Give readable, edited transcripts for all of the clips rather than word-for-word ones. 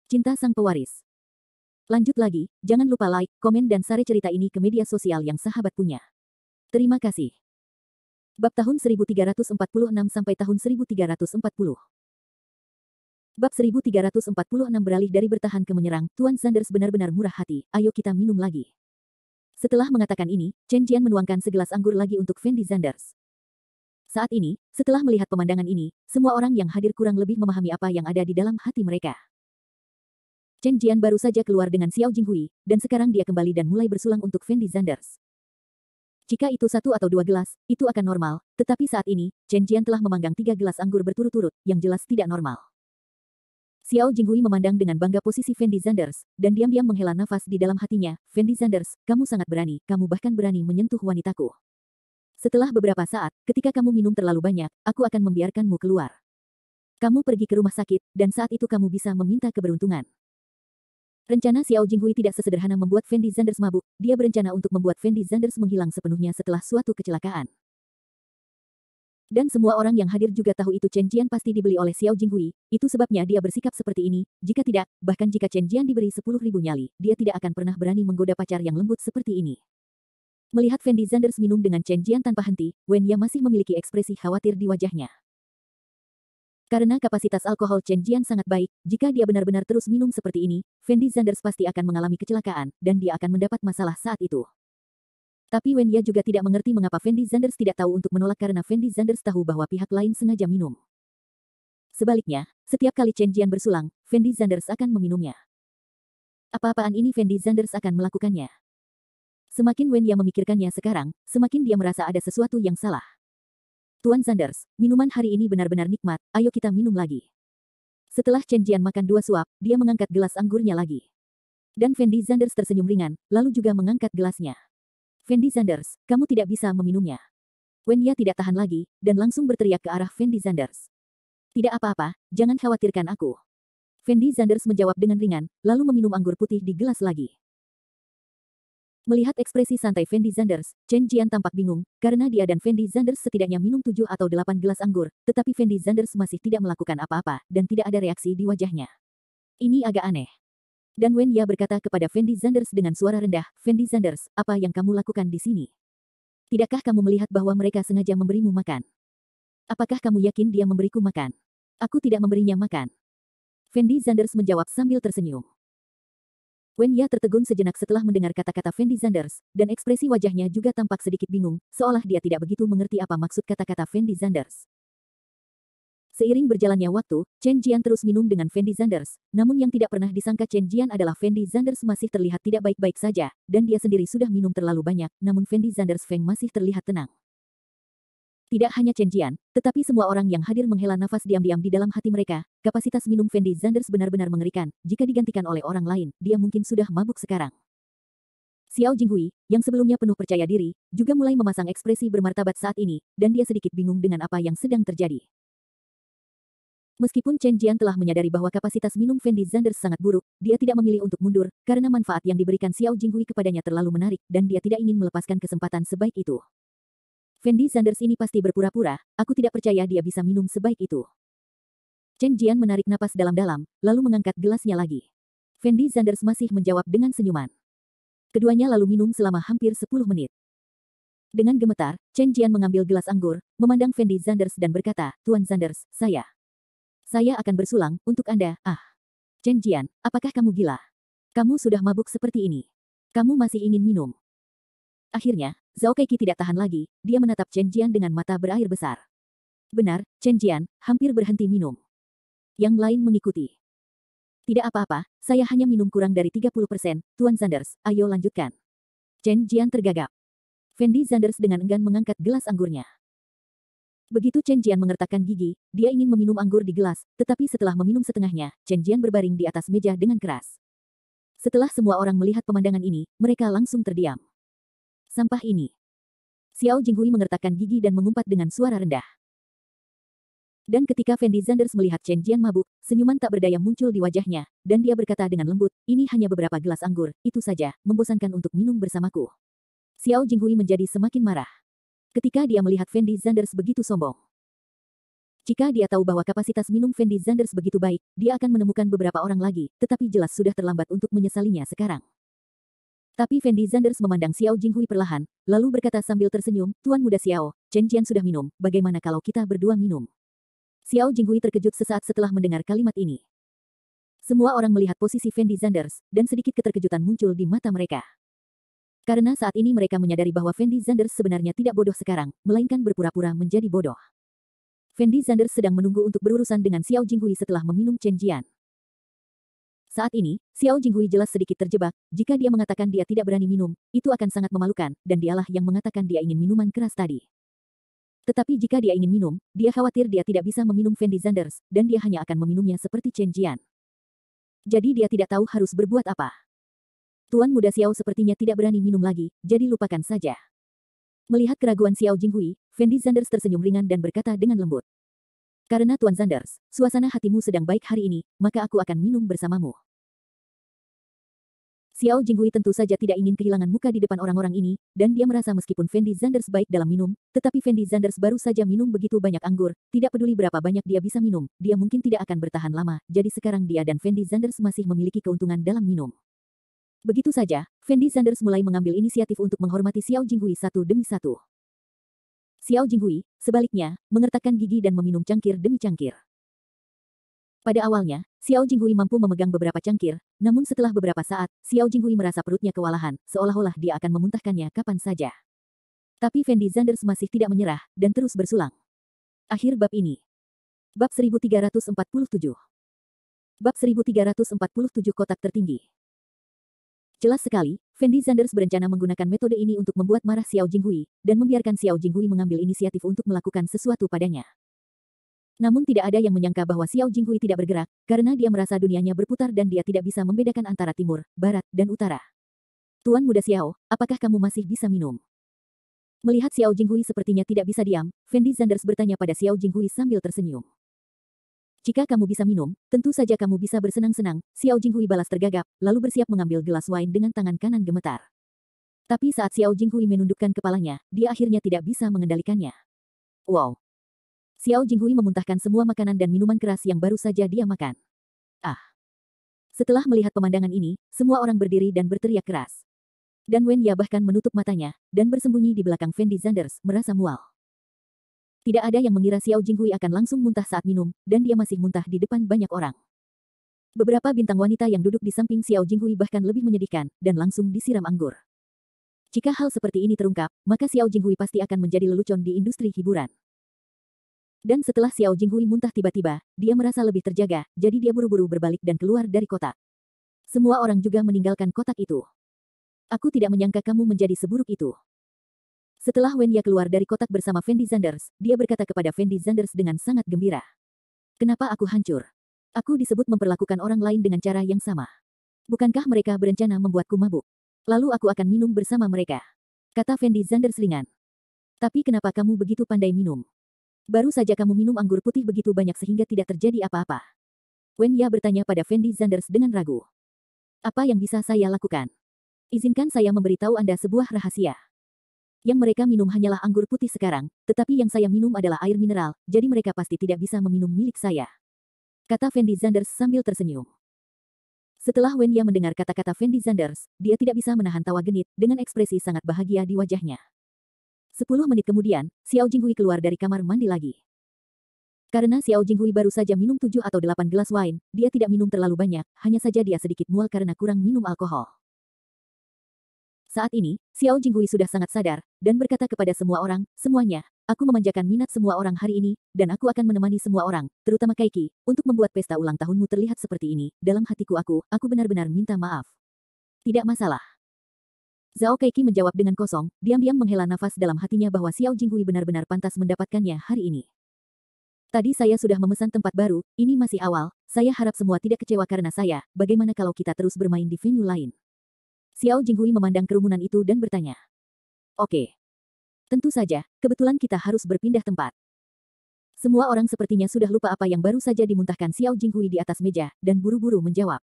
Cinta Sang Pewaris. Lanjut lagi, jangan lupa like, komen dan share cerita ini ke media sosial yang sahabat punya. Terima kasih. Bab tahun 1346 sampai tahun 1340. Bab 1346 beralih dari bertahan ke menyerang. Tuan Sanders benar-benar murah hati, ayo kita minum lagi. Setelah mengatakan ini, Chen Jian menuangkan segelas anggur lagi untuk Fendi Sanders. Saat ini, setelah melihat pemandangan ini, semua orang yang hadir kurang lebih memahami apa yang ada di dalam hati mereka. Chen Jian baru saja keluar dengan Xiao Jinghui, dan sekarang dia kembali dan mulai bersulang untuk Fendi Sanders. Jika itu 1 atau 2 gelas, itu akan normal, tetapi saat ini, Chen Jian telah memanggang 3 gelas anggur berturut-turut, yang jelas tidak normal. Xiao Jinghui memandang dengan bangga posisi Fendi Sanders, dan diam-diam menghela nafas di dalam hatinya. Fendi Sanders, kamu sangat berani, kamu bahkan berani menyentuh wanitaku. Setelah beberapa saat, ketika kamu minum terlalu banyak, aku akan membiarkanmu keluar. Kamu pergi ke rumah sakit, dan saat itu kamu bisa meminta keberuntungan. Rencana Xiao Jinghui tidak sesederhana membuat Fendi Sanders mabuk, dia berencana untuk membuat Fendi Sanders menghilang sepenuhnya setelah suatu kecelakaan. Dan semua orang yang hadir juga tahu itu Chen Jian pasti dibeli oleh Xiao Jinghui, itu sebabnya dia bersikap seperti ini, jika tidak, bahkan jika Chen Jian diberi 10.000 nyali, dia tidak akan pernah berani menggoda pacar yang lembut seperti ini. Melihat Fendi Sanders minum dengan Chen Jian tanpa henti, Wen Ya masih memiliki ekspresi khawatir di wajahnya. Karena kapasitas alkohol Chen Jian sangat baik, jika dia benar-benar terus minum seperti ini, Fendi Sanders pasti akan mengalami kecelakaan, dan dia akan mendapat masalah saat itu. Tapi Wen Ya juga tidak mengerti mengapa Fendi Sanders tidak tahu untuk menolak karena Fendi Sanders tahu bahwa pihak lain sengaja minum. Sebaliknya, setiap kali Chen Jian bersulang, Fendi Sanders akan meminumnya. Apa-apaan ini Fendi Sanders akan melakukannya. Semakin Wen Ya memikirkannya sekarang, semakin dia merasa ada sesuatu yang salah. Tuan Sanders, minuman hari ini benar-benar nikmat, ayo kita minum lagi. Setelah Chen Jian makan 2 suap, dia mengangkat gelas anggurnya lagi. Dan Fendi Sanders tersenyum ringan, lalu juga mengangkat gelasnya. Fendi Sanders, kamu tidak bisa meminumnya. Wen Ya tidak tahan lagi, dan langsung berteriak ke arah Fendi Sanders. Tidak apa-apa, jangan khawatirkan aku. Fendi Sanders menjawab dengan ringan, lalu meminum anggur putih di gelas lagi. Melihat ekspresi santai Fendi Sanders, Chen Jian tampak bingung, karena dia dan Fendi Sanders setidaknya minum 7 atau 8 gelas anggur, tetapi Fendi Sanders masih tidak melakukan apa-apa, dan tidak ada reaksi di wajahnya. Ini agak aneh. Dan Wen Ya berkata kepada Fendi Sanders dengan suara rendah, Fendi Sanders, apa yang kamu lakukan di sini? Tidakkah kamu melihat bahwa mereka sengaja memberimu makan? Apakah kamu yakin dia memberiku makan? Aku tidak memberinya makan. Fendi Sanders menjawab sambil tersenyum. Wen Ya tertegun sejenak setelah mendengar kata-kata Fendi Sanders, dan ekspresi wajahnya juga tampak sedikit bingung, seolah dia tidak begitu mengerti apa maksud kata-kata Fendi Sanders. Seiring berjalannya waktu, Chen Jian terus minum dengan Fendi Sanders, namun yang tidak pernah disangka Chen Jian adalah Fendi Sanders masih terlihat tidak baik-baik saja, dan dia sendiri sudah minum terlalu banyak, namun Fendi Sanders Feng masih terlihat tenang. Tidak hanya Chen Jian, tetapi semua orang yang hadir menghela nafas diam-diam di dalam hati mereka. Kapasitas minum Fendi Sanders benar-benar mengerikan. Jika digantikan oleh orang lain, dia mungkin sudah mabuk sekarang. Xiao Jinghui, yang sebelumnya penuh percaya diri, juga mulai memasang ekspresi bermartabat saat ini, dan dia sedikit bingung dengan apa yang sedang terjadi. Meskipun Chen Jian telah menyadari bahwa kapasitas minum Fendi Sanders sangat buruk, dia tidak memilih untuk mundur, karena manfaat yang diberikan Xiao Jinghui kepadanya terlalu menarik, dan dia tidak ingin melepaskan kesempatan sebaik itu. Fendi Sanders ini pasti berpura-pura, aku tidak percaya dia bisa minum sebaik itu. Chen Jian menarik napas dalam-dalam, lalu mengangkat gelasnya lagi. Fendi Sanders masih menjawab dengan senyuman. Keduanya lalu minum selama hampir 10 menit. Dengan gemetar, Chen Jian mengambil gelas anggur, memandang Fendi Sanders dan berkata, Tuan Sanders, saya akan bersulang, untuk Anda, Chen Jian, apakah kamu gila? Kamu sudah mabuk seperti ini. Kamu masih ingin minum? Akhirnya, Zhao Keiki tidak tahan lagi, dia menatap Chen Jian dengan mata berair besar. Benar, Chen Jian, hampir berhenti minum. Yang lain mengikuti. Tidak apa-apa, saya hanya minum kurang dari 30%, Tuan Sanders, ayo lanjutkan. Chen Jian tergagap. Fendi Sanders dengan enggan mengangkat gelas anggurnya. Begitu Chen Jian mengertakkan gigi, dia ingin meminum anggur di gelas, tetapi setelah meminum setengahnya, Chen Jian berbaring di atas meja dengan keras. Setelah semua orang melihat pemandangan ini, mereka langsung terdiam. Sampah ini. Xiao Jinghui mengertakkan gigi dan mengumpat dengan suara rendah. Dan ketika Fendi Sanders melihat Chen Jian mabuk, senyuman tak berdaya muncul di wajahnya, dan dia berkata dengan lembut, ini hanya beberapa gelas anggur, itu saja, membosankan untuk minum bersamaku. Xiao Jinghui menjadi semakin marah. Ketika dia melihat Fendi Sanders begitu sombong. Jika dia tahu bahwa kapasitas minum Fendi Zanders begitu baik, dia akan menemukan beberapa orang lagi, tetapi jelas sudah terlambat untuk menyesalinya sekarang. Tapi Fendi Zanders memandang Xiao Jinghui perlahan, lalu berkata sambil tersenyum, Tuan Muda Xiao, Chen Jian sudah minum, bagaimana kalau kita berdua minum? Xiao Jinghui terkejut sesaat setelah mendengar kalimat ini. Semua orang melihat posisi Fendi Zanders, dan sedikit keterkejutan muncul di mata mereka. Karena saat ini mereka menyadari bahwa Fendi Zanders sebenarnya tidak bodoh sekarang, melainkan berpura-pura menjadi bodoh. Fendi Zanders sedang menunggu untuk berurusan dengan Xiao Jinghui setelah meminum Chen Jian. Saat ini, Xiao Jinghui jelas sedikit terjebak, jika dia mengatakan dia tidak berani minum, itu akan sangat memalukan, dan dialah yang mengatakan dia ingin minuman keras tadi. Tetapi jika dia ingin minum, dia khawatir dia tidak bisa meminum Fendi Zanders, dan dia hanya akan meminumnya seperti Chen Jian. Jadi dia tidak tahu harus berbuat apa. Tuan Muda Xiao sepertinya tidak berani minum lagi, jadi lupakan saja. Melihat keraguan Xiao Jinghui, Fendi Zanders tersenyum ringan dan berkata dengan lembut. Karena Tuan Zanders, suasana hatimu sedang baik hari ini, maka aku akan minum bersamamu. Xiao Jinghui tentu saja tidak ingin kehilangan muka di depan orang-orang ini, dan dia merasa meskipun Fendi Zanders baik dalam minum, tetapi Fendi Zanders baru saja minum begitu banyak anggur, tidak peduli berapa banyak dia bisa minum, dia mungkin tidak akan bertahan lama, jadi sekarang dia dan Fendi Zanders masih memiliki keuntungan dalam minum. Begitu saja, Fendi Zanders mulai mengambil inisiatif untuk menghormati Xiao Jinghui satu demi satu. Xiao Jinghui, sebaliknya, mengertakkan gigi dan meminum cangkir demi cangkir. Pada awalnya, Xiao Jinghui mampu memegang beberapa cangkir, namun setelah beberapa saat, Xiao Jinghui merasa perutnya kewalahan, seolah-olah dia akan memuntahkannya kapan saja. Tapi Fendi Zanders masih tidak menyerah, dan terus bersulang. Akhir bab ini. Bab 1347. Bab 1347 kotak tertinggi. Jelas sekali, Fendi Zanders berencana menggunakan metode ini untuk membuat marah Xiao Jinghui, dan membiarkan Xiao Jinghui mengambil inisiatif untuk melakukan sesuatu padanya. Namun tidak ada yang menyangka bahwa Xiao Jinghui tidak bergerak, karena dia merasa dunianya berputar dan dia tidak bisa membedakan antara timur, barat, dan utara. Tuan Muda Xiao, apakah kamu masih bisa minum? Melihat Xiao Jinghui sepertinya tidak bisa diam, Fendi Zanders bertanya pada Xiao Jinghui sambil tersenyum. Jika kamu bisa minum, tentu saja kamu bisa bersenang-senang, Xiao Jinghui balas tergagap, lalu bersiap mengambil gelas wine dengan tangan kanan gemetar. Tapi saat Xiao Jinghui menundukkan kepalanya, dia akhirnya tidak bisa mengendalikannya. Wow! Xiao Jinghui memuntahkan semua makanan dan minuman keras yang baru saja dia makan. Ah! Setelah melihat pemandangan ini, semua orang berdiri dan berteriak keras. Dan Wen Ya bahkan menutup matanya, dan bersembunyi di belakang Fendi Zanders, merasa mual. Tidak ada yang mengira Xiao Jinghui akan langsung muntah saat minum, dan dia masih muntah di depan banyak orang. Beberapa bintang wanita yang duduk di samping Xiao Jinghui bahkan lebih menyedihkan, dan langsung disiram anggur. Jika hal seperti ini terungkap, maka Xiao Jinghui pasti akan menjadi lelucon di industri hiburan. Dan setelah Xiao Jinghui muntah tiba-tiba, dia merasa lebih terjaga, jadi dia buru-buru berbalik dan keluar dari kotak. Semua orang juga meninggalkan kotak itu. Aku tidak menyangka kamu menjadi seburuk itu. Setelah Wen Ya keluar dari kotak bersama Fendi Zanders, dia berkata kepada Fendi Zanders dengan sangat gembira. Kenapa aku hancur? Aku disebut memperlakukan orang lain dengan cara yang sama. Bukankah mereka berencana membuatku mabuk? Lalu aku akan minum bersama mereka. Kata Fendi Zanders ringan. Tapi kenapa kamu begitu pandai minum? Baru saja kamu minum anggur putih begitu banyak sehingga tidak terjadi apa-apa. Wen Ya bertanya pada Fendi Zanders dengan ragu. Apa yang bisa saya lakukan? Izinkan saya memberitahu Anda sebuah rahasia. Yang mereka minum hanyalah anggur putih sekarang, tetapi yang saya minum adalah air mineral, jadi mereka pasti tidak bisa meminum milik saya. Kata Fendi Zanders sambil tersenyum. Setelah Wen Ya mendengar kata-kata Fendi Zanders, dia tidak bisa menahan tawa genit, dengan ekspresi sangat bahagia di wajahnya. 10 menit kemudian, Xiao Jinghui keluar dari kamar mandi lagi. Karena Xiao Jinghui baru saja minum 7 atau 8 gelas wine, dia tidak minum terlalu banyak, hanya saja dia sedikit mual karena kurang minum alkohol. Saat ini, Xiao Jinghui sudah sangat sadar, dan berkata kepada semua orang, semuanya, aku memanjakan minat semua orang hari ini, dan aku akan menemani semua orang, terutama Kaiki, untuk membuat pesta ulang tahunmu terlihat seperti ini. Dalam hatiku aku benar-benar minta maaf. Tidak masalah. Zhao Kaiki menjawab dengan kosong, diam-diam menghela nafas dalam hatinya bahwa Xiao Jinghui benar-benar pantas mendapatkannya hari ini. Tadi saya sudah memesan tempat baru, ini masih awal, saya harap semua tidak kecewa karena saya, bagaimana kalau kita terus bermain di venue lain? Xiao Jinghui memandang kerumunan itu dan bertanya. Oke. Tentu saja, kebetulan kita harus berpindah tempat. Semua orang sepertinya sudah lupa apa yang baru saja dimuntahkan Xiao Jinghui di atas meja, dan buru-buru menjawab.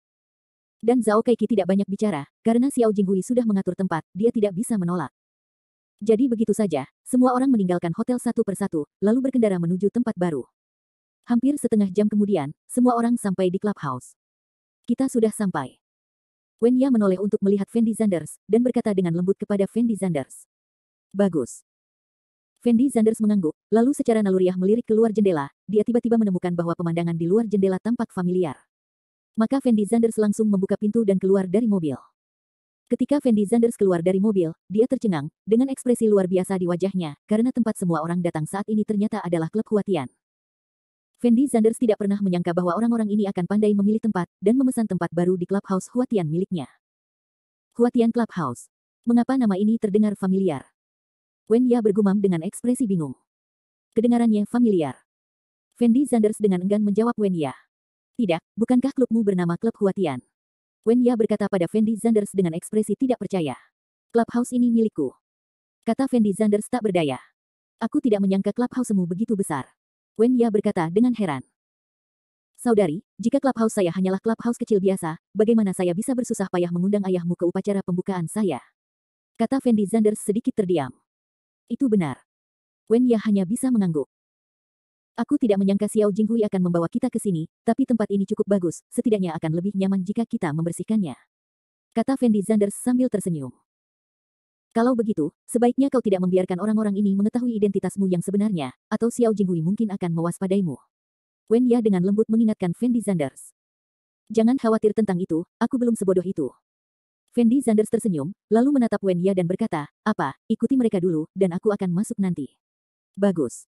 Dan Zhao Kaiki tidak banyak bicara, karena Xiao Jinghui sudah mengatur tempat, dia tidak bisa menolak. Jadi begitu saja, semua orang meninggalkan hotel satu persatu, lalu berkendara menuju tempat baru. Hampir setengah jam kemudian, semua orang sampai di clubhouse. Kita sudah sampai. Wenya menoleh untuk melihat Fendi Zanders, dan berkata dengan lembut kepada Fendi Zanders. Bagus. Fendi Zanders mengangguk, lalu secara naluriah melirik keluar jendela, dia tiba-tiba menemukan bahwa pemandangan di luar jendela tampak familiar. Maka Fendi Zanders langsung membuka pintu dan keluar dari mobil. Ketika Fendi Zanders keluar dari mobil, dia tercengang, dengan ekspresi luar biasa di wajahnya, karena tempat semua orang datang saat ini ternyata adalah klub Huatian. Fendi Zanders tidak pernah menyangka bahwa orang-orang ini akan pandai memilih tempat, dan memesan tempat baru di clubhouse Huatian miliknya. Huatian Clubhouse. Mengapa nama ini terdengar familiar? Wenya bergumam dengan ekspresi bingung. Kedengarannya familiar. Fendi Zanders dengan enggan menjawab Wenya. Tidak, bukankah klubmu bernama Klub Huatian? Wenya berkata pada Fendi Zanders dengan ekspresi tidak percaya. Clubhouse ini milikku. Kata Fendi Zanders tak berdaya. Aku tidak menyangka clubhouse-mu begitu besar. Wenya berkata dengan heran. Saudari, jika clubhouse saya hanyalah clubhouse kecil biasa, bagaimana saya bisa bersusah payah mengundang ayahmu ke upacara pembukaan saya? Kata Fendi Zanders sedikit terdiam. Itu benar. Wenya hanya bisa mengangguk. Aku tidak menyangka Xiao Jinghui akan membawa kita ke sini, tapi tempat ini cukup bagus, setidaknya akan lebih nyaman jika kita membersihkannya. Kata Fendi Zanders sambil tersenyum. Kalau begitu, sebaiknya kau tidak membiarkan orang-orang ini mengetahui identitasmu yang sebenarnya, atau Xiao Jinghui mungkin akan mewaspadaimu. Wenya dengan lembut mengingatkan Fendi Zanders. Jangan khawatir tentang itu, aku belum sebodoh itu. Fendi Zanders tersenyum, lalu menatap Wenya dan berkata, apa, ikuti mereka dulu, dan aku akan masuk nanti. Bagus.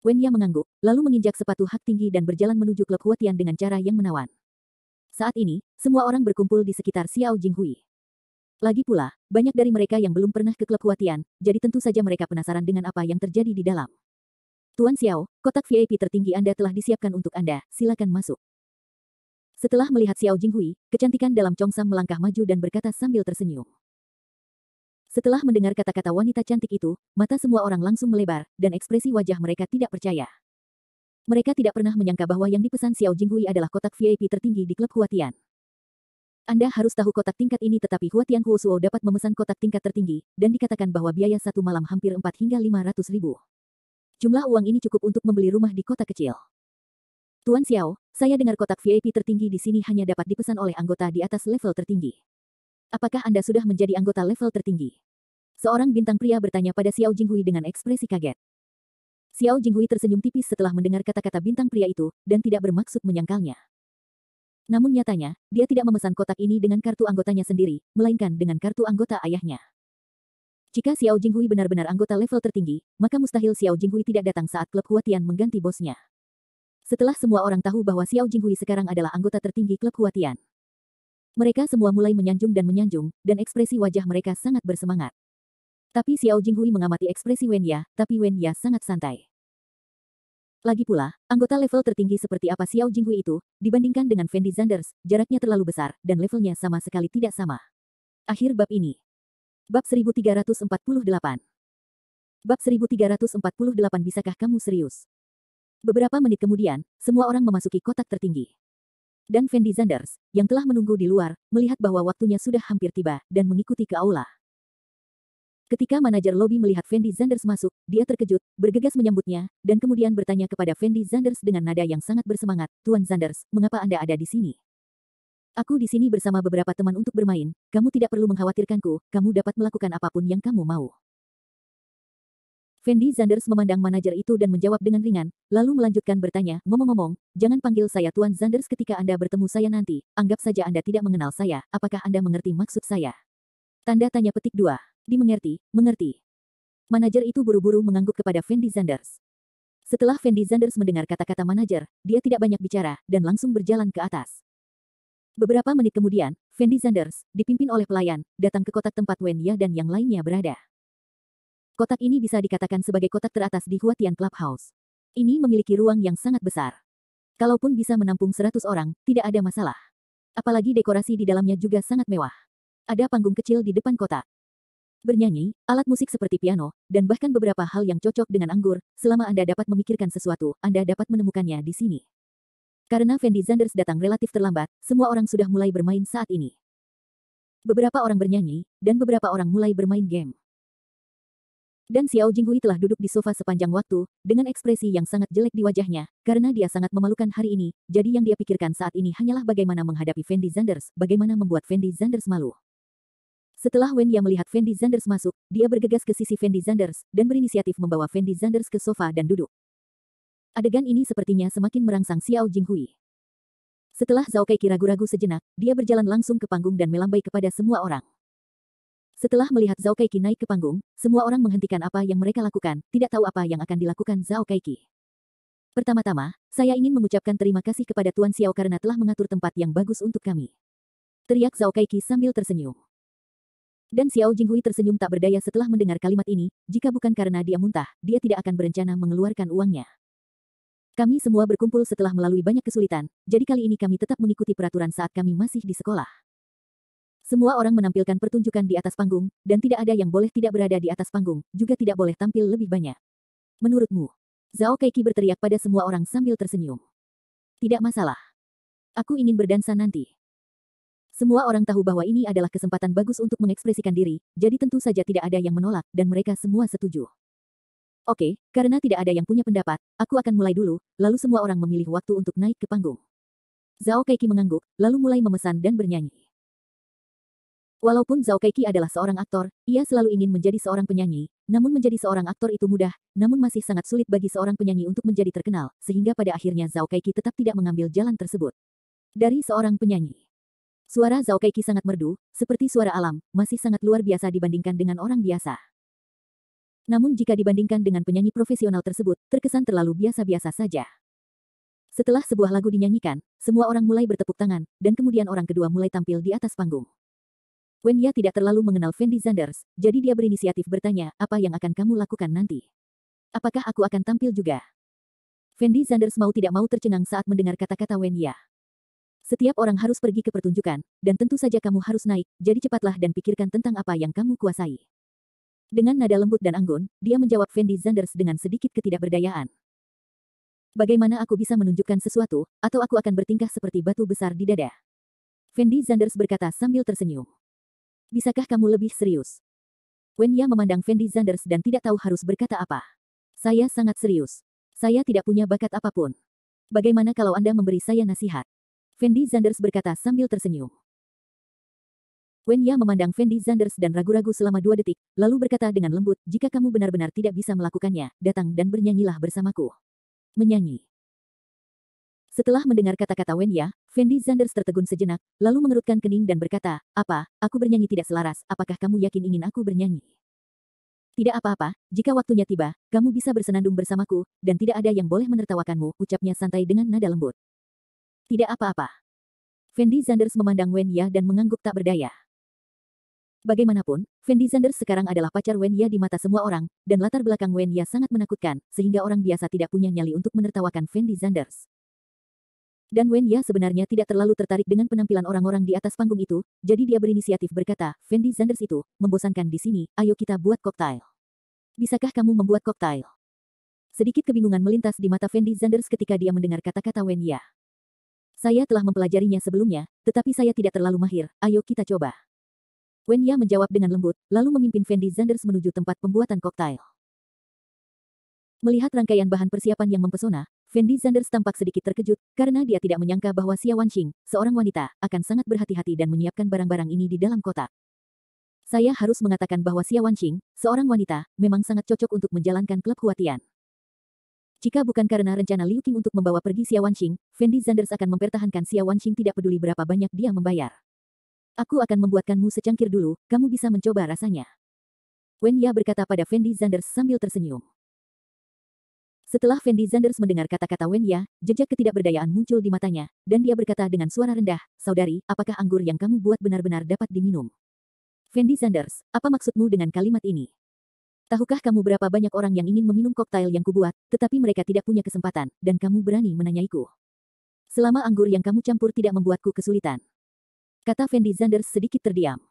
Wenya mengangguk, lalu menginjak sepatu hak tinggi dan berjalan menuju klub Huatian dengan cara yang menawan. Saat ini, semua orang berkumpul di sekitar Xiao Jinghui. Lagi pula, banyak dari mereka yang belum pernah ke klub Huatian, jadi tentu saja mereka penasaran dengan apa yang terjadi di dalam. Tuan Xiao, kotak VIP tertinggi Anda telah disiapkan untuk Anda, silakan masuk. Setelah melihat Xiao Jinghui, kecantikan dalam Chongsam melangkah maju dan berkata sambil tersenyum. Setelah mendengar kata-kata wanita cantik itu, mata semua orang langsung melebar, dan ekspresi wajah mereka tidak percaya. Mereka tidak pernah menyangka bahwa yang dipesan Xiao Jinghui adalah kotak VIP tertinggi di klub Huatian. Anda harus tahu kotak tingkat ini tetapi Huatian Huosuo dapat memesan kotak tingkat tertinggi, dan dikatakan bahwa biaya satu malam hampir 4 hingga 500 ribu. Jumlah uang ini cukup untuk membeli rumah di kota kecil. Tuan Xiao, saya dengar kotak VIP tertinggi di sini hanya dapat dipesan oleh anggota di atas level tertinggi. Apakah Anda sudah menjadi anggota level tertinggi? Seorang bintang pria bertanya pada Xiao Jinghui dengan ekspresi kaget. Xiao Jinghui tersenyum tipis setelah mendengar kata-kata bintang pria itu, dan tidak bermaksud menyangkalnya. Namun nyatanya, dia tidak memesan kotak ini dengan kartu anggotanya sendiri, melainkan dengan kartu anggota ayahnya. Jika Xiao Jinghui benar-benar anggota level tertinggi, maka mustahil Xiao Jinghui tidak datang saat klub Huatian mengganti bosnya. Setelah semua orang tahu bahwa Xiao Jinghui sekarang adalah anggota tertinggi klub Huatian, mereka semua mulai menyanjung, dan ekspresi wajah mereka sangat bersemangat. Tapi Xiao Jinghui mengamati ekspresi Wenya, tapi Wenya sangat santai. Lagi pula, anggota level tertinggi seperti apa Xiao Jinghui itu, dibandingkan dengan Fendi Zanders, jaraknya terlalu besar, dan levelnya sama sekali tidak sama. Akhir bab ini. Bab 1348. Bab 1348 bisakah kamu serius? Beberapa menit kemudian, semua orang memasuki kotak tertinggi. Dan Fendi Zanders, yang telah menunggu di luar, melihat bahwa waktunya sudah hampir tiba, dan mengikuti ke aula. Ketika manajer lobi melihat Fendi Zanders masuk, dia terkejut, bergegas menyambutnya, dan kemudian bertanya kepada Fendi Zanders dengan nada yang sangat bersemangat, Tuan Zanders, mengapa Anda ada di sini? Aku di sini bersama beberapa teman untuk bermain, kamu tidak perlu mengkhawatirkanku, kamu dapat melakukan apapun yang kamu mau. Fendi Zanders memandang manajer itu dan menjawab dengan ringan, lalu melanjutkan bertanya, ngomong-ngomong, jangan panggil saya Tuan Zanders ketika Anda bertemu saya nanti, anggap saja Anda tidak mengenal saya, apakah Anda mengerti maksud saya? Tanda tanya petik 2. Dimengerti, mengerti. Manajer itu buru-buru mengangguk kepada Fendi Zanders. Setelah Fendi Zanders mendengar kata-kata manajer, dia tidak banyak bicara, dan langsung berjalan ke atas. Beberapa menit kemudian, Fendi Zanders, dipimpin oleh pelayan, datang ke kotak tempat Wenya dan yang lainnya berada. Kotak ini bisa dikatakan sebagai kotak teratas di Huatian Clubhouse. Ini memiliki ruang yang sangat besar. Kalaupun bisa menampung 100 orang, tidak ada masalah. Apalagi dekorasi di dalamnya juga sangat mewah. Ada panggung kecil di depan kotak. Bernyanyi, alat musik seperti piano, dan bahkan beberapa hal yang cocok dengan anggur, selama Anda dapat memikirkan sesuatu, Anda dapat menemukannya di sini. Karena Fendi Zanders datang relatif terlambat, semua orang sudah mulai bermain saat ini. Beberapa orang bernyanyi, dan beberapa orang mulai bermain game. Dan Xiao Jinghui telah duduk di sofa sepanjang waktu, dengan ekspresi yang sangat jelek di wajahnya, karena dia sangat memalukan hari ini, jadi yang dia pikirkan saat ini hanyalah bagaimana menghadapi Fendi Zanders, bagaimana membuat Fendi Zanders malu. Setelah Wen Ya melihat Fendi Zanders masuk, dia bergegas ke sisi Fendi Zanders, dan berinisiatif membawa Fendi Zanders ke sofa dan duduk. Adegan ini sepertinya semakin merangsang Xiao Jinghui. Setelah Zhao Keiki ragu-ragu sejenak, dia berjalan langsung ke panggung dan melambai kepada semua orang. Setelah melihat Zhao Keiki naik ke panggung, semua orang menghentikan apa yang mereka lakukan, tidak tahu apa yang akan dilakukan Zhao Keiki. Pertama-tama, saya ingin mengucapkan terima kasih kepada Tuan Xiao karena telah mengatur tempat yang bagus untuk kami. Teriak Zhao Keiki sambil tersenyum. Dan Xiao Jinghui tersenyum tak berdaya setelah mendengar kalimat ini, jika bukan karena dia muntah, dia tidak akan berencana mengeluarkan uangnya. Kami semua berkumpul setelah melalui banyak kesulitan, jadi kali ini kami tetap mengikuti peraturan saat kami masih di sekolah. Semua orang menampilkan pertunjukan di atas panggung, dan tidak ada yang boleh tidak berada di atas panggung, juga tidak boleh tampil lebih banyak. Menurutmu? Zhao Keiki berteriak pada semua orang sambil tersenyum. Tidak masalah. Aku ingin berdansa nanti. Semua orang tahu bahwa ini adalah kesempatan bagus untuk mengekspresikan diri, jadi tentu saja tidak ada yang menolak, dan mereka semua setuju. Oke, karena tidak ada yang punya pendapat, aku akan mulai dulu, lalu semua orang memilih waktu untuk naik ke panggung. Zhao Keiki mengangguk, lalu mulai memesan dan bernyanyi. Walaupun Zhao Keiki adalah seorang aktor, ia selalu ingin menjadi seorang penyanyi, namun menjadi seorang aktor itu mudah, namun masih sangat sulit bagi seorang penyanyi untuk menjadi terkenal, sehingga pada akhirnya Zhao Keiki tetap tidak mengambil jalan tersebut. Dari seorang penyanyi. Suara Zhao Keiki sangat merdu, seperti suara alam, masih sangat luar biasa dibandingkan dengan orang biasa. Namun jika dibandingkan dengan penyanyi profesional tersebut, terkesan terlalu biasa-biasa saja. Setelah sebuah lagu dinyanyikan, semua orang mulai bertepuk tangan, dan kemudian orang kedua mulai tampil di atas panggung. Wen Ya tidak terlalu mengenal Fendi Zanders, jadi dia berinisiatif bertanya, apa yang akan kamu lakukan nanti? Apakah aku akan tampil juga? Fendi Zanders mau tidak mau tercengang saat mendengar kata-kata Wen Ya. Setiap orang harus pergi ke pertunjukan, dan tentu saja kamu harus naik, jadi cepatlah dan pikirkan tentang apa yang kamu kuasai. Dengan nada lembut dan anggun, dia menjawab Fendi Zanders dengan sedikit ketidakberdayaan. Bagaimana aku bisa menunjukkan sesuatu, atau aku akan bertingkah seperti batu besar di dada? Fendi Zanders berkata sambil tersenyum. Bisakah kamu lebih serius? Wen Ya memandang Fendi Zanders dan tidak tahu harus berkata apa. Saya sangat serius. Saya tidak punya bakat apapun. Bagaimana kalau Anda memberi saya nasihat? Fendi Zanders berkata sambil tersenyum. Wen Ya memandang Fendi Zanders dan ragu-ragu selama 2 detik, lalu berkata dengan lembut, jika kamu benar-benar tidak bisa melakukannya, datang dan bernyanyilah bersamaku. Menyanyi. Setelah mendengar kata-kata Wen Ya, Fendi Zanders tertegun sejenak, lalu mengerutkan kening dan berkata, apa, aku bernyanyi tidak selaras, apakah kamu yakin ingin aku bernyanyi? Tidak apa-apa, jika waktunya tiba, kamu bisa bersenandung bersamaku, dan tidak ada yang boleh menertawakanmu, ucapnya santai dengan nada lembut. Tidak apa-apa. Fendi Zanders memandang Wen Ya dan mengangguk tak berdaya. Bagaimanapun, Fendi Zanders sekarang adalah pacar Wen Ya di mata semua orang, dan latar belakang Wen Ya sangat menakutkan, sehingga orang biasa tidak punya nyali untuk menertawakan Fendi Zanders. Dan Wen Ya sebenarnya tidak terlalu tertarik dengan penampilan orang-orang di atas panggung itu, jadi dia berinisiatif berkata, Fendi Zanders itu, membosankan di sini, ayo kita buat koktail. Bisakah kamu membuat koktail? Sedikit kebingungan melintas di mata Fendi Zanders ketika dia mendengar kata-kata Wen Ya. Saya telah mempelajarinya sebelumnya, tetapi saya tidak terlalu mahir, ayo kita coba. Wen Ya menjawab dengan lembut, lalu memimpin Fendi Zanders menuju tempat pembuatan koktail. Melihat rangkaian bahan persiapan yang mempesona, Fendi Zanders tampak sedikit terkejut, karena dia tidak menyangka bahwa Xia Wanqing, seorang wanita, akan sangat berhati-hati dan menyiapkan barang-barang ini di dalam kotak. Saya harus mengatakan bahwa Xia Wanqing, seorang wanita, memang sangat cocok untuk menjalankan klub Huatian. Jika bukan karena rencana Liu Qing untuk membawa pergi Xia Wanqing, Fendi Zanders akan mempertahankan Xia Wanqing tidak peduli berapa banyak dia membayar. Aku akan membuatkanmu secangkir dulu, kamu bisa mencoba rasanya. Wen Ya berkata pada Fendi Zanders sambil tersenyum. Setelah Fendi Zanders mendengar kata-kata Wen Ya, jejak ketidakberdayaan muncul di matanya, dan dia berkata dengan suara rendah, saudari, apakah anggur yang kamu buat benar-benar dapat diminum? Fendi Zanders, apa maksudmu dengan kalimat ini? Tahukah kamu berapa banyak orang yang ingin meminum koktail yang kubuat, tetapi mereka tidak punya kesempatan, dan kamu berani menanyaiku? Selama anggur yang kamu campur tidak membuatku kesulitan. Kata Fendi Zanders sedikit terdiam.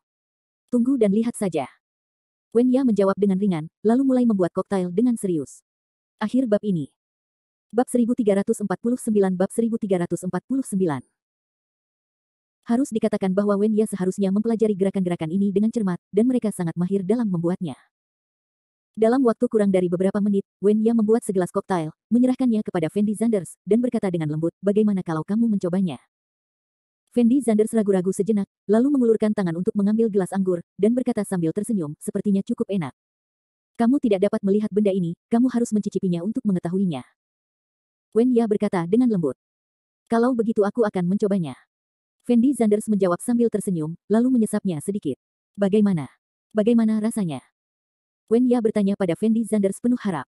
Tunggu dan lihat saja. Wen Ya menjawab dengan ringan, lalu mulai membuat koktail dengan serius. Akhir bab ini. Bab 1349 Bab 1349. Harus dikatakan bahwa Wen Ya seharusnya mempelajari gerakan-gerakan ini dengan cermat, dan mereka sangat mahir dalam membuatnya. Dalam waktu kurang dari beberapa menit, Wen Ya membuat segelas koktail, menyerahkannya kepada Fendi Zanders, dan berkata dengan lembut, bagaimana kalau kamu mencobanya? Fendi Zanders ragu-ragu sejenak, lalu mengulurkan tangan untuk mengambil gelas anggur, dan berkata sambil tersenyum, sepertinya cukup enak. Kamu tidak dapat melihat benda ini, kamu harus mencicipinya untuk mengetahuinya. Wen Ya berkata dengan lembut. Kalau begitu aku akan mencobanya. Fendi Zanders menjawab sambil tersenyum, lalu menyesapnya sedikit. Bagaimana? Bagaimana rasanya? Wen Ya bertanya pada Fendi Zanders penuh harap.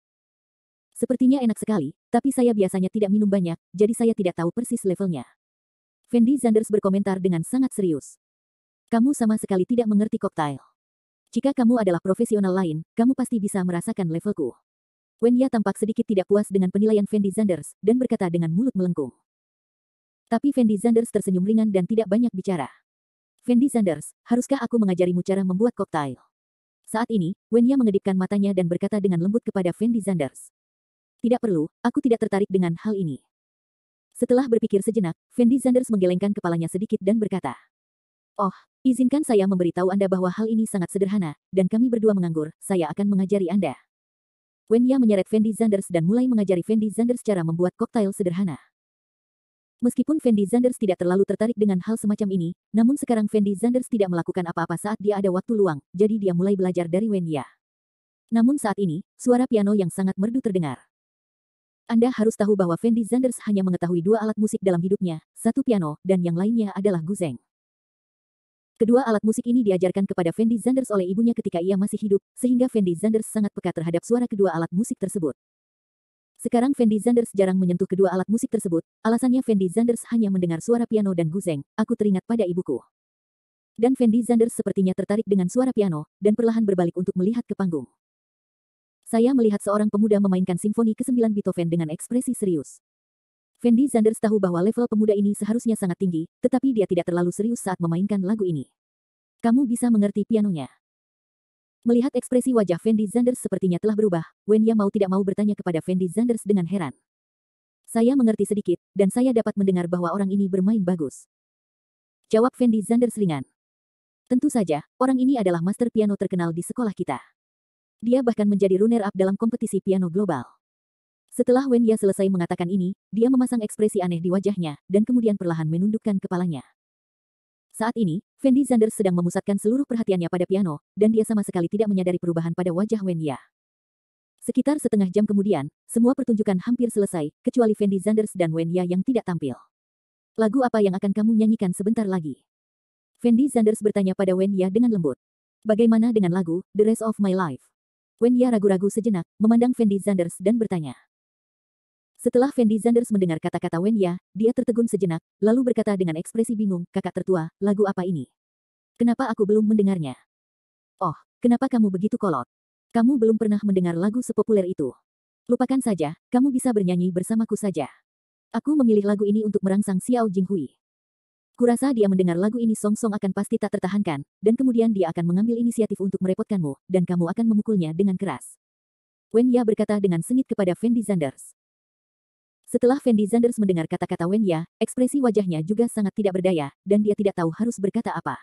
Sepertinya enak sekali, tapi saya biasanya tidak minum banyak, jadi saya tidak tahu persis levelnya. Fendi Zanders berkomentar dengan sangat serius. Kamu sama sekali tidak mengerti koktail. Jika kamu adalah profesional lain, kamu pasti bisa merasakan levelku. Wen Ya tampak sedikit tidak puas dengan penilaian Fendi Zanders, dan berkata dengan mulut melengkung. Tapi Fendi Zanders tersenyum ringan dan tidak banyak bicara. Fendi Zanders, haruskah aku mengajarimu cara membuat koktail? Saat ini, Wen Ya mengedipkan matanya dan berkata dengan lembut kepada Fendi Zanders. Tidak perlu, aku tidak tertarik dengan hal ini. Setelah berpikir sejenak, Fendi Zanders menggelengkan kepalanya sedikit dan berkata. Oh, izinkan saya memberitahu Anda bahwa hal ini sangat sederhana, dan kami berdua menganggur, saya akan mengajari Anda. Wen Ya menyeret Fendi Zanders dan mulai mengajari Fendi Zanders cara membuat koktail sederhana. Meskipun Fendi Zanders tidak terlalu tertarik dengan hal semacam ini, namun sekarang Fendi Zanders tidak melakukan apa-apa saat dia ada waktu luang, jadi dia mulai belajar dari Wen Ya. Namun saat ini, suara piano yang sangat merdu terdengar. Anda harus tahu bahwa Fendi Zanders hanya mengetahui 2 alat musik dalam hidupnya, 1 piano, dan yang lainnya adalah guzeng. Kedua alat musik ini diajarkan kepada Fendi Zanders oleh ibunya ketika ia masih hidup, sehingga Fendi Zanders sangat peka terhadap suara kedua alat musik tersebut. Sekarang Fendi Zanders jarang menyentuh kedua alat musik tersebut, alasannya Fendi Zanders hanya mendengar suara piano dan guzeng, aku teringat pada ibuku. Dan Fendi Zanders sepertinya tertarik dengan suara piano, dan perlahan berbalik untuk melihat ke panggung. Saya melihat seorang pemuda memainkan simfoni ke-9 Beethoven dengan ekspresi serius. Fendi Zanders tahu bahwa level pemuda ini seharusnya sangat tinggi, tetapi dia tidak terlalu serius saat memainkan lagu ini. Kamu bisa mengerti pianonya. Melihat ekspresi wajah Fendi Zanders sepertinya telah berubah, Wen Ya mau tidak mau bertanya kepada Fendi Zanders dengan heran. Saya mengerti sedikit, dan saya dapat mendengar bahwa orang ini bermain bagus. Jawab Fendi Zanders ringan. Tentu saja, orang ini adalah master piano terkenal di sekolah kita. Dia bahkan menjadi runner-up dalam kompetisi piano global. Setelah Wen Ya selesai mengatakan ini, dia memasang ekspresi aneh di wajahnya, dan kemudian perlahan menundukkan kepalanya. Saat ini, Fendi Zanders sedang memusatkan seluruh perhatiannya pada piano, dan dia sama sekali tidak menyadari perubahan pada wajah Wen Ya. Sekitar setengah jam kemudian, semua pertunjukan hampir selesai, kecuali Fendi Zanders dan Wen Ya yang tidak tampil. Lagu apa yang akan kamu nyanyikan sebentar lagi? Fendi Zanders bertanya pada Wen Ya dengan lembut. Bagaimana dengan lagu The Rest of My Life? Wen Ya ragu-ragu sejenak, memandang Fendi Zanders dan bertanya. Setelah Fendi Zanders mendengar kata-kata Wen Ya, dia tertegun sejenak, lalu berkata dengan ekspresi bingung, kakak tertua, lagu apa ini? Kenapa aku belum mendengarnya? Oh, kenapa kamu begitu kolot? Kamu belum pernah mendengar lagu sepopuler itu. Lupakan saja, kamu bisa bernyanyi bersamaku saja. Aku memilih lagu ini untuk merangsang Xiao Jinghui. Kurasa dia mendengar lagu ini song-song akan pasti tak tertahankan, dan kemudian dia akan mengambil inisiatif untuk merepotkanmu, dan kamu akan memukulnya dengan keras. Wen Ya berkata dengan sengit kepada Fendi Zanders. Setelah Fendi Zanders mendengar kata-kata Wen Ya, ekspresi wajahnya juga sangat tidak berdaya, dan dia tidak tahu harus berkata apa.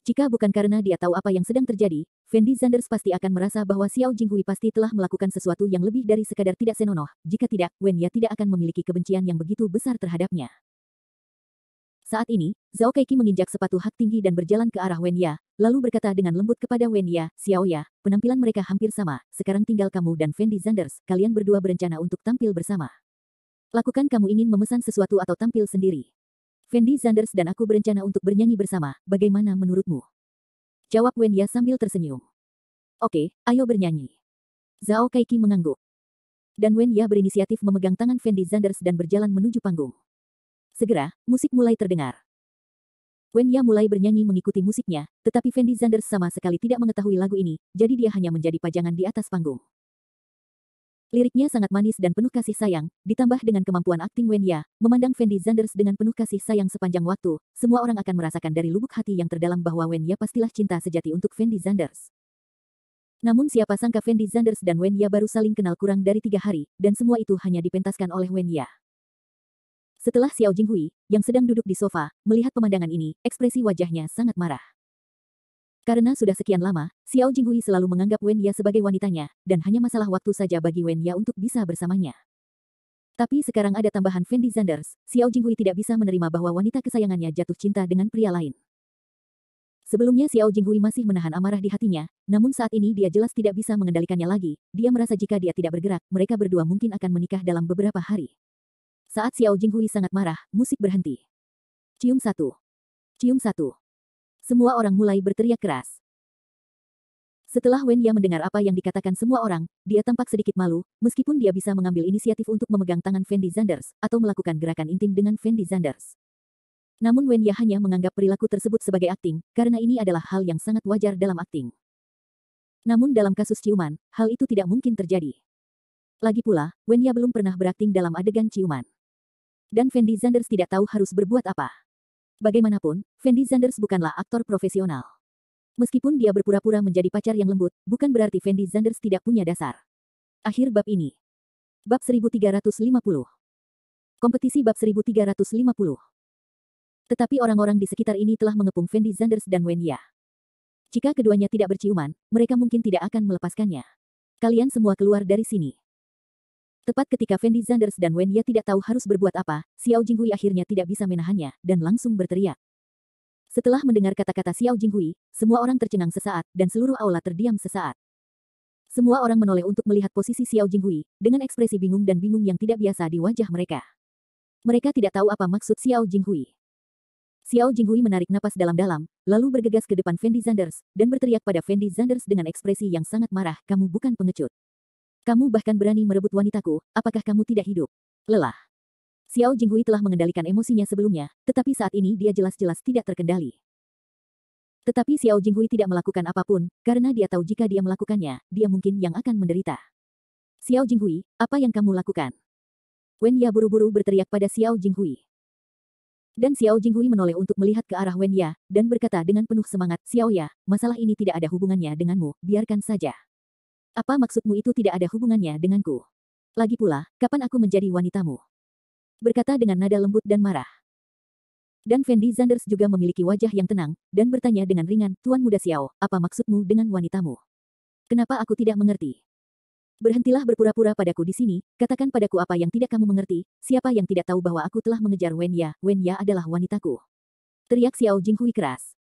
Jika bukan karena dia tahu apa yang sedang terjadi, Fendi Zanders pasti akan merasa bahwa Xiao Jinghui pasti telah melakukan sesuatu yang lebih dari sekadar tidak senonoh, jika tidak, Wen Ya tidak akan memiliki kebencian yang begitu besar terhadapnya. Saat ini, Zhao Keiki menginjak sepatu hak tinggi dan berjalan ke arah Wen Ya, lalu berkata dengan lembut kepada Wen Ya, Xiao Ya, penampilan mereka hampir sama, sekarang tinggal kamu dan Fendi Zanders, kalian berdua berencana untuk tampil bersama. Lakukan kamu ingin memesan sesuatu atau tampil sendiri. Fendi Zanders dan aku berencana untuk bernyanyi bersama, bagaimana menurutmu? Jawab Wen Ya sambil tersenyum. Oke, ayo bernyanyi. Zhao Keiki mengangguk. Dan Wen Ya berinisiatif memegang tangan Fendi Zanders dan berjalan menuju panggung. Segera, musik mulai terdengar. Wen Ya mulai bernyanyi mengikuti musiknya, tetapi Fendi Zanders sama sekali tidak mengetahui lagu ini, jadi dia hanya menjadi pajangan di atas panggung. Liriknya sangat manis dan penuh kasih sayang, ditambah dengan kemampuan akting Wen Ya, memandang Fendi Zanders dengan penuh kasih sayang sepanjang waktu, semua orang akan merasakan dari lubuk hati yang terdalam bahwa Wen Ya pastilah cinta sejati untuk Fendi Zanders. Namun siapa sangka Fendi Zanders dan Wen Ya baru saling kenal kurang dari 3 hari, dan semua itu hanya dipentaskan oleh Wen Ya. Setelah Xiao Jinghui, yang sedang duduk di sofa, melihat pemandangan ini, ekspresi wajahnya sangat marah. Karena sudah sekian lama, Xiao Jinghui selalu menganggap Wen Ya sebagai wanitanya, dan hanya masalah waktu saja bagi Wen Ya untuk bisa bersamanya. Tapi sekarang ada tambahan Fendi Zanders, Xiao Jinghui tidak bisa menerima bahwa wanita kesayangannya jatuh cinta dengan pria lain. Sebelumnya Xiao Jinghui masih menahan amarah di hatinya, namun saat ini dia jelas tidak bisa mengendalikannya lagi. Dia merasa jika dia tidak bergerak, mereka berdua mungkin akan menikah dalam beberapa hari. Saat Xiao Jinghui sangat marah, musik berhenti. Cium satu. Cium satu. Semua orang mulai berteriak keras. Setelah Wen Ya mendengar apa yang dikatakan semua orang, dia tampak sedikit malu, meskipun dia bisa mengambil inisiatif untuk memegang tangan Fendi Zanders, atau melakukan gerakan intim dengan Fendi Zanders. Namun Wen Ya hanya menganggap perilaku tersebut sebagai akting, karena ini adalah hal yang sangat wajar dalam akting. Namun dalam kasus ciuman, hal itu tidak mungkin terjadi. Lagi pula, Wen Ya belum pernah berakting dalam adegan ciuman. Dan Fendi Zanders tidak tahu harus berbuat apa. Bagaimanapun, Fendi Zanders bukanlah aktor profesional. Meskipun dia berpura-pura menjadi pacar yang lembut, bukan berarti Fendi Zanders tidak punya dasar. Akhir bab ini. Bab 1350. Kompetisi bab 1350. Tetapi orang-orang di sekitar ini telah mengepung Fendi Zanders dan Wen Ya. Jika keduanya tidak berciuman, mereka mungkin tidak akan melepaskannya. Kalian semua keluar dari sini. Tepat ketika Fendi Zanders dan Wen Ya tidak tahu harus berbuat apa, Xiao Jinghui akhirnya tidak bisa menahannya, dan langsung berteriak. Setelah mendengar kata-kata Xiao Jinghui, semua orang tercengang sesaat, dan seluruh aula terdiam sesaat. Semua orang menoleh untuk melihat posisi Xiao Jinghui, dengan ekspresi bingung dan bingung yang tidak biasa di wajah mereka. Mereka tidak tahu apa maksud Xiao Jinghui. Xiao Jinghui menarik napas dalam-dalam, lalu bergegas ke depan Fendi Zanders, dan berteriak pada Fendi Zanders dengan ekspresi yang sangat marah, kamu bukan pengecut. Kamu bahkan berani merebut wanitaku, apakah kamu tidak hidup? Lelah. Xiao Jinghui telah mengendalikan emosinya sebelumnya, tetapi saat ini dia jelas-jelas tidak terkendali. Tetapi Xiao Jinghui tidak melakukan apapun, karena dia tahu jika dia melakukannya, dia mungkin yang akan menderita. Xiao Jinghui, apa yang kamu lakukan? Wen Ya buru-buru berteriak pada Xiao Jinghui. Dan Xiao Jinghui menoleh untuk melihat ke arah Wen Ya, dan berkata dengan penuh semangat, Xiao Ya, masalah ini tidak ada hubungannya denganmu, biarkan saja. Apa maksudmu itu tidak ada hubungannya denganku? Lagi pula, kapan aku menjadi wanitamu? Berkata dengan nada lembut dan marah. Dan Fendi Zanders juga memiliki wajah yang tenang, dan bertanya dengan ringan, Tuan Muda Xiao, apa maksudmu dengan wanitamu? Kenapa aku tidak mengerti? Berhentilah berpura-pura padaku di sini, katakan padaku apa yang tidak kamu mengerti, siapa yang tidak tahu bahwa aku telah mengejar Wen Ya adalah wanitaku. Teriak Xiao Jinghui keras.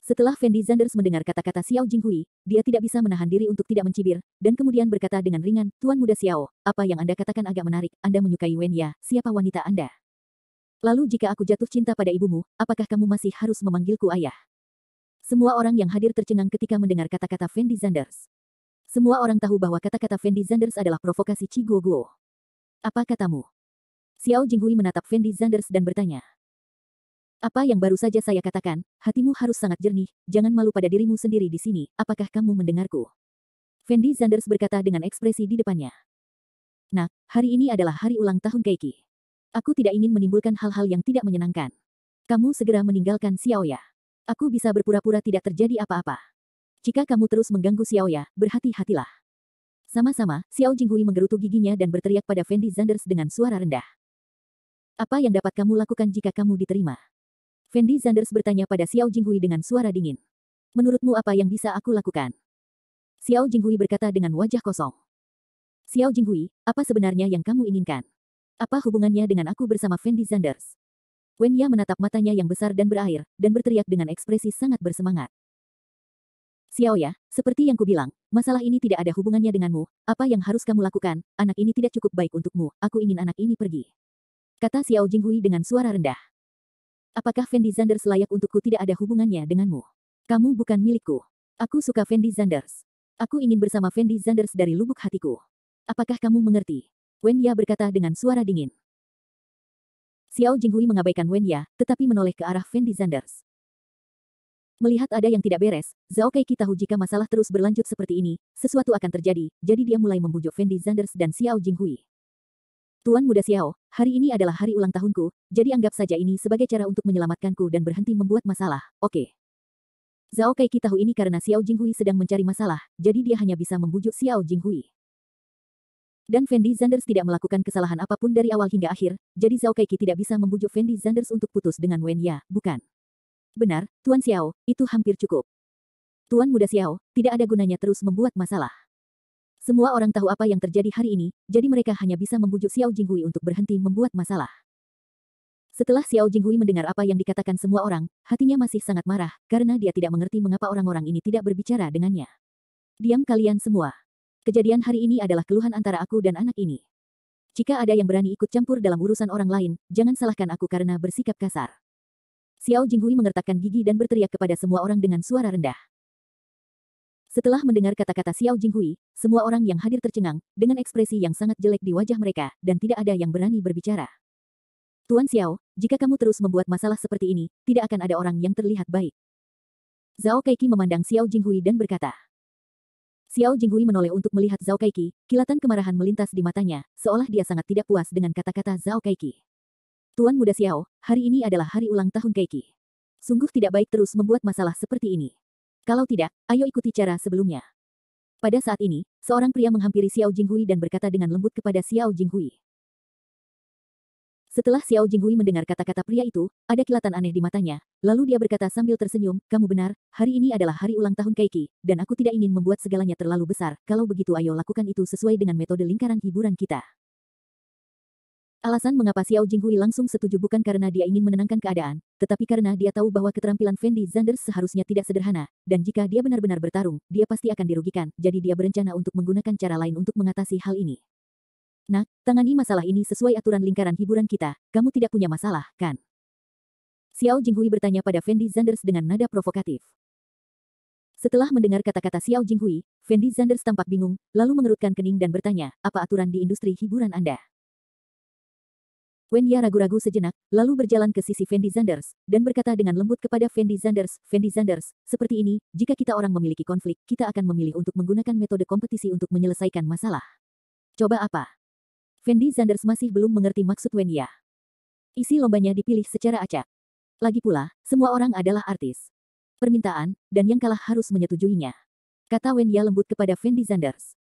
Setelah Fendi Zanders mendengar kata-kata Xiao Jinghui, dia tidak bisa menahan diri untuk tidak mencibir, dan kemudian berkata dengan ringan, Tuan Muda Xiao, apa yang Anda katakan agak menarik, Anda menyukai Wen Ya, siapa wanita Anda? Lalu jika aku jatuh cinta pada ibumu, apakah kamu masih harus memanggilku ayah? Semua orang yang hadir tercengang ketika mendengar kata-kata Fendi Zanders. Semua orang tahu bahwa kata-kata Fendi Zanders adalah provokasi Chi Guo. Apa katamu? Xiao Jinghui menatap Fendi Zanders dan bertanya. Apa yang baru saja saya katakan, hatimu harus sangat jernih, jangan malu pada dirimu sendiri di sini, apakah kamu mendengarku? Fendi Zanders berkata dengan ekspresi di depannya. Nak, hari ini adalah hari ulang tahun Keiki. Aku tidak ingin menimbulkan hal-hal yang tidak menyenangkan. Kamu segera meninggalkan Xiao Ya. Aku bisa berpura-pura tidak terjadi apa-apa. Jika kamu terus mengganggu Xiao Ya, berhati-hatilah. Sama-sama, Xiao Jinghui menggerutu giginya dan berteriak pada Fendi Zanders dengan suara rendah. Apa yang dapat kamu lakukan jika kamu diterima? Fendi Zanders bertanya pada Xiao Jinghui dengan suara dingin. Menurutmu apa yang bisa aku lakukan? Xiao Jinghui berkata dengan wajah kosong. Xiao Jinghui, apa sebenarnya yang kamu inginkan? Apa hubungannya dengan aku bersama Fendi Zanders? Wen Ya menatap matanya yang besar dan berair, dan berteriak dengan ekspresi sangat bersemangat. Xiao Ya, seperti yang kubilang, masalah ini tidak ada hubungannya denganmu, apa yang harus kamu lakukan, anak ini tidak cukup baik untukmu, aku ingin anak ini pergi. Kata Xiao Jinghui dengan suara rendah. Apakah Fendi Zanders layak untukku tidak ada hubungannya denganmu? Kamu bukan milikku. Aku suka Fendi Zanders. Aku ingin bersama Fendi Zanders dari lubuk hatiku. Apakah kamu mengerti? Wen Ya berkata dengan suara dingin. Xiao Jinghui mengabaikan Wen Ya, tetapi menoleh ke arah Fendi Zanders. Melihat ada yang tidak beres, Zhao Keiki tahu jika masalah terus berlanjut seperti ini, sesuatu akan terjadi, jadi dia mulai membujuk Fendi Zanders dan Xiao Jinghui. Tuan Muda Xiao, hari ini adalah hari ulang tahunku, jadi anggap saja ini sebagai cara untuk menyelamatkanku dan berhenti membuat masalah, oke? Zhao Keiki tahu ini karena Xiao Jinghui sedang mencari masalah, jadi dia hanya bisa membujuk Xiao Jinghui. Dan Fendi Zanders tidak melakukan kesalahan apapun dari awal hingga akhir, jadi Zhao Keiki tidak bisa membujuk Fendi Zanders untuk putus dengan Wen Ya, bukan? Benar, Tuan Xiao, itu hampir cukup. Tuan Muda Xiao, tidak ada gunanya terus membuat masalah. Semua orang tahu apa yang terjadi hari ini, jadi mereka hanya bisa membujuk Xiao Jinghui untuk berhenti membuat masalah. Setelah Xiao Jinghui mendengar apa yang dikatakan semua orang, hatinya masih sangat marah, karena dia tidak mengerti mengapa orang-orang ini tidak berbicara dengannya. Diam kalian semua. Kejadian hari ini adalah keluhan antara aku dan anak ini. Jika ada yang berani ikut campur dalam urusan orang lain, jangan salahkan aku karena bersikap kasar. Xiao Jinghui mengertakkan gigi dan berteriak kepada semua orang dengan suara rendah. Setelah mendengar kata-kata Xiao Jinghui, semua orang yang hadir tercengang, dengan ekspresi yang sangat jelek di wajah mereka, dan tidak ada yang berani berbicara. Tuan Xiao, jika kamu terus membuat masalah seperti ini, tidak akan ada orang yang terlihat baik. Zhao Keiki memandang Xiao Jinghui dan berkata. Xiao Jinghui menoleh untuk melihat Zhao Keiki, kilatan kemarahan melintas di matanya, seolah dia sangat tidak puas dengan kata-kata Zhao Keiki. Tuan Muda Xiao, hari ini adalah hari ulang tahun Keiki. Sungguh tidak baik terus membuat masalah seperti ini. Kalau tidak, ayo ikuti cara sebelumnya. Pada saat ini, seorang pria menghampiri Xiao Jinghui dan berkata dengan lembut kepada Xiao Jinghui. Setelah Xiao Jinghui mendengar kata-kata pria itu, ada kilatan aneh di matanya, lalu dia berkata sambil tersenyum, kamu benar, hari ini adalah hari ulang tahun Keiki, dan aku tidak ingin membuat segalanya terlalu besar, kalau begitu ayo lakukan itu sesuai dengan metode lingkaran hiburan kita. Alasan mengapa Xiao Jinghui langsung setuju bukan karena dia ingin menenangkan keadaan, tetapi karena dia tahu bahwa keterampilan Fendi Zanders seharusnya tidak sederhana, dan jika dia benar-benar bertarung, dia pasti akan dirugikan, jadi dia berencana untuk menggunakan cara lain untuk mengatasi hal ini. Nak, tangani masalah ini sesuai aturan lingkaran hiburan kita, kamu tidak punya masalah, kan? Xiao Jinghui bertanya pada Fendi Zanders dengan nada provokatif. Setelah mendengar kata-kata Xiao Jinghui, Fendi Zanders tampak bingung, lalu mengerutkan kening dan bertanya, apa aturan di industri hiburan Anda? Wen Ya ragu-ragu sejenak, lalu berjalan ke sisi Fendi Zanders, dan berkata dengan lembut kepada Fendi Zanders, seperti ini, jika kita orang memiliki konflik, kita akan memilih untuk menggunakan metode kompetisi untuk menyelesaikan masalah. Coba apa? Fendi Zanders masih belum mengerti maksud Wen Ya. Isi lombanya dipilih secara acak. Lagi pula, semua orang adalah artis. Permintaan, dan yang kalah harus menyetujuinya. Kata Wen Ya lembut kepada Fendi Zanders.